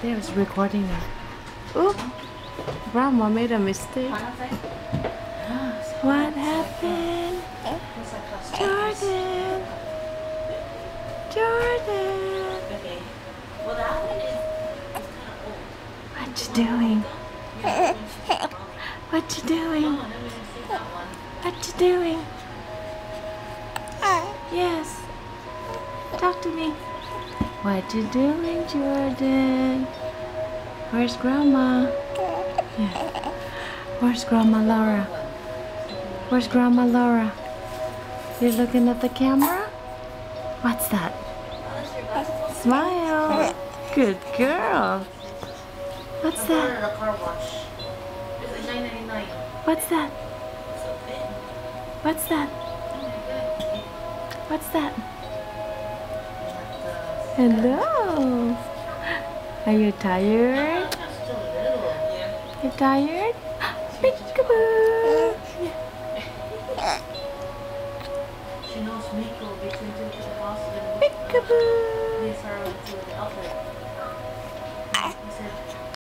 They was recording her. Oop! Grandma made a mistake. What happened? Jordan! Jordan! Okay. Well, that one is kind of old. What you doing? What you doing? What you doing? Yes. Talk to me. What you doing, Jordan? Where's Grandma? Yeah. Where's Grandma Laura? Where's Grandma Laura? You're looking at the camera? What's that? Smile. Good girl. What's that? The car wash. It's like $9.99. What's that? So thin. What's that? Oh my God. What's that? Like Hello. Are you tired? that's still little. Yeah. You tired? Peekaboo. She knows Miko between two to the house and Peekaboo. leaves her to the outlet.